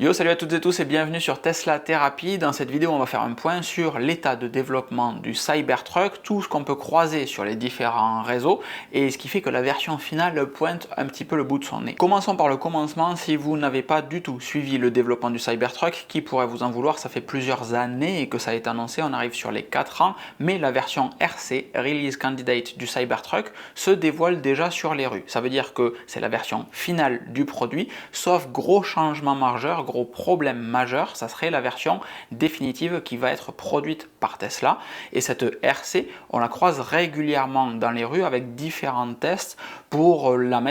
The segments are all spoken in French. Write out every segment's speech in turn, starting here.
Yo, salut à toutes et tous et bienvenue sur Tesla Thérapie. Dans cette vidéo, on va faire un point sur l'état de développement du Cybertruck, tout ce qu'on peut croiser sur les différents réseaux et ce qui fait que la version finale pointe un petit peu le bout de son nez. Commençons par le commencement. Si vous n'avez pas du tout suivi le développement du Cybertruck, qui pourrait vous en vouloir? Ça fait plusieurs années et que ça a été annoncé, on arrive sur les 4 ans, mais la version RC, Release Candidate du Cybertruck, se dévoile déjà sur les rues. Ça veut dire que c'est la version finale du produit, sauf gros changements majeurs, gros problème majeur, ça serait la version définitive qui va être produite par Tesla. Et cette RC, on la croise régulièrement dans les rues avec différents tests pour la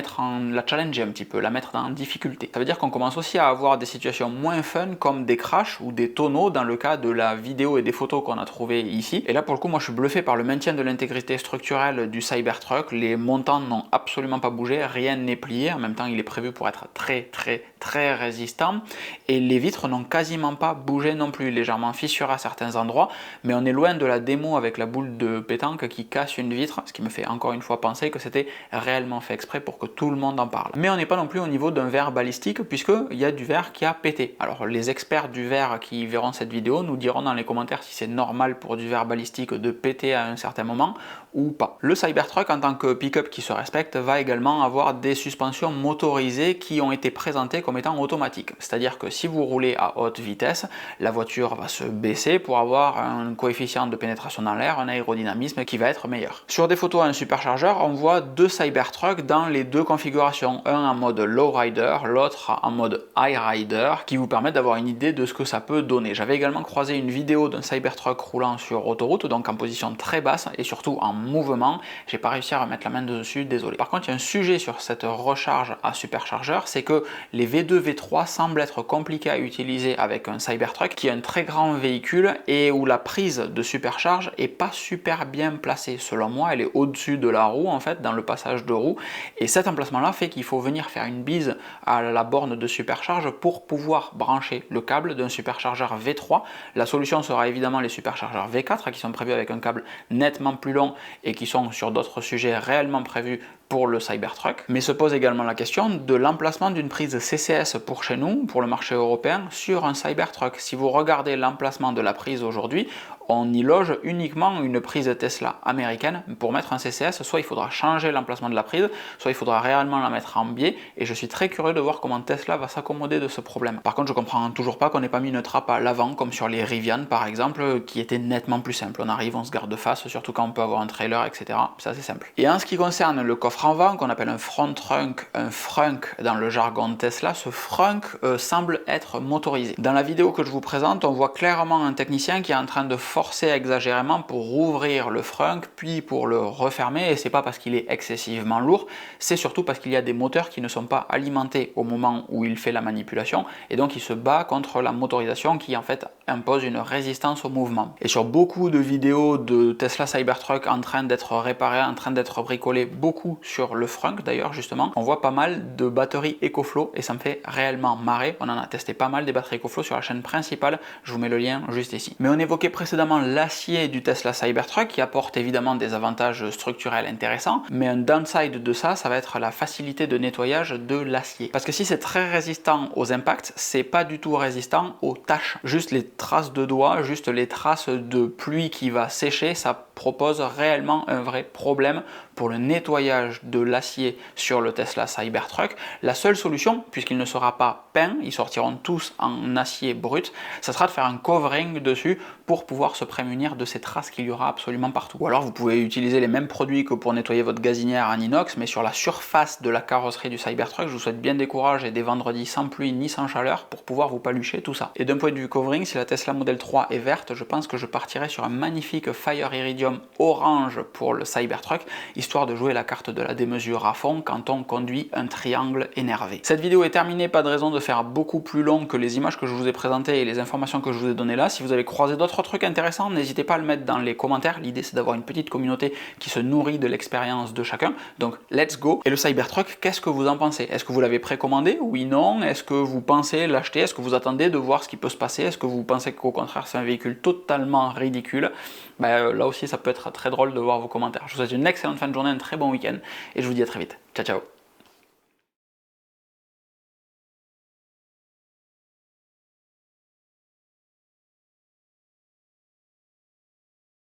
challenger un petit peu, la mettre en difficulté. Ça veut dire qu'on commence aussi à avoir des situations moins fun comme des crashs ou des tonneaux dans le cas de la vidéo et des photos qu'on a trouvées ici. Et là pour le coup, moi je suis bluffé par le maintien de l'intégrité structurelle du Cybertruck. Les montants n'ont absolument pas bougé, rien n'est plié. En même temps, il est prévu pour être très résistant. Et les vitres n'ont quasiment pas bougé non plus, légèrement fissurées à certains endroits, mais on est loin de la démo avec la boule de pétanque qui casse une vitre, ce qui me fait encore une fois penser que c'était réellement fait exprès pour que tout le monde en parle. Mais on n'est pas non plus au niveau d'un verre balistique, puisqu'il y a du verre qui a pété. Alors les experts du verre qui verront cette vidéo nous diront dans les commentaires si c'est normal pour du verre balistique de péter à un certain moment ou pas. Le Cybertruck en tant que pick-up qui se respecte va également avoir des suspensions motorisées qui ont été présentées comme étant automatiques. C'est-à-dire que si vous roulez à haute vitesse, la voiture va se baisser pour avoir un coefficient de pénétration dans l'air, un aérodynamisme qui va être meilleur. Sur des photos à un superchargeur, on voit deux Cybertruck dans les deux configurations, un en mode low rider, l'autre en mode high rider, qui vous permettent d'avoir une idée de ce que ça peut donner. J'avais également croisé une vidéo d'un Cybertruck roulant sur autoroute, donc en position très basse et surtout en mouvement. J'ai pas réussi à remettre la main dessus, désolé. Par contre, il y a un sujet sur cette recharge à superchargeur, c'est que les V2, V3 semblent être compliqués à utiliser avec un Cybertruck qui est un très grand véhicule et où la prise de supercharge est pas super bien placée. Selon moi, elle est au-dessus de la roue en fait, dans le passage de roue. Et cet emplacement-là fait qu'il faut venir faire une bise à la borne de supercharge pour pouvoir brancher le câble d'un superchargeur V3. La solution sera évidemment les superchargeurs V4 qui sont prévus avec un câble nettement plus long et qui sont sur d'autres sujets réellement prévus pour le Cybertruck, mais se pose également la question de l'emplacement d'une prise CCS pour chez nous, pour le marché européen, sur un Cybertruck. Si vous regardez l'emplacement de la prise aujourd'hui, on y loge uniquement une prise Tesla américaine. Pour mettre un CCS, soit il faudra changer l'emplacement de la prise, soit il faudra réellement la mettre en biais, et je suis très curieux de voir comment Tesla va s'accommoder de ce problème. Par contre, je comprends toujours pas qu'on n'ait pas mis une trappe à l'avant, comme sur les Rivian par exemple, qui était nettement plus simple. On arrive, on se garde face, surtout quand on peut avoir un trailer, etc. C'est assez simple. Et en ce qui concerne le coffre avant, qu'on appelle un front trunk, un frunk dans le jargon de Tesla, ce frunk semble être motorisé. Dans la vidéo que je vous présente, on voit clairement un technicien qui est en train de forcer exagérément pour rouvrir le frunk, puis pour le refermer, et c'est pas parce qu'il est excessivement lourd, c'est surtout parce qu'il y a des moteurs qui ne sont pas alimentés au moment où il fait la manipulation, et donc il se bat contre la motorisation qui en fait impose une résistance au mouvement. Et sur beaucoup de vidéos de Tesla Cybertruck en train d'être réparés, en train d'être bricolés, beaucoup sur le frunk d'ailleurs justement, on voit pas mal de batteries EcoFlow et ça me fait réellement marrer. On en a testé pas mal des batteries EcoFlow sur la chaîne principale, je vous mets le lien juste ici. Mais on évoquait précédemment l'acier du Tesla Cybertruck qui apporte évidemment des avantages structurels intéressants, mais un downside de ça, ça va être la facilité de nettoyage de l'acier. Parce que si c'est très résistant aux impacts, c'est pas du tout résistant aux taches. Juste les traces de doigts, juste les traces de pluie qui va sécher, ça propose réellement un vrai problème pour le nettoyage de l'acier sur le Tesla Cybertruck. La seule solution, puisqu'il ne sera pas peint, ils sortiront tous en acier brut, ça sera de faire un covering dessus pour pouvoir se prémunir de ces traces qu'il y aura absolument partout. Ou alors vous pouvez utiliser les mêmes produits que pour nettoyer votre gazinière en inox, mais sur la surface de la carrosserie du Cybertruck. Je vous souhaite bien des courages et des vendredis sans pluie ni sans chaleur pour pouvoir vous palucher tout ça. Et d'un point de vue covering, si la Tesla Model 3 est verte, je pense que je partirai sur un magnifique Fire Iridium orange pour le Cybertruck, histoire de jouer la carte de la démesure à fond quand on conduit un triangle énervé. Cette vidéo est terminée, pas de raison de faire beaucoup plus long que les images que je vous ai présentées et les informations que je vous ai données là. Si vous avez croisé d'autres trucs intéressants, n'hésitez pas à le mettre dans les commentaires. L'idée c'est d'avoir une petite communauté qui se nourrit de l'expérience de chacun. Donc let's go. Et le Cybertruck, qu'est-ce que vous en pensez? Est-ce que vous l'avez précommandé? Oui, non? Est-ce que vous pensez l'acheter? Est-ce que vous attendez de voir ce qui peut se passer? Est-ce que vous pensez qu'au contraire c'est un véhicule totalement ridicule? Là aussi ça peut être très drôle de voir vos commentaires. Je vous souhaite une excellente fin de journée, un très bon week-end et je vous dis à très vite. Ciao ciao.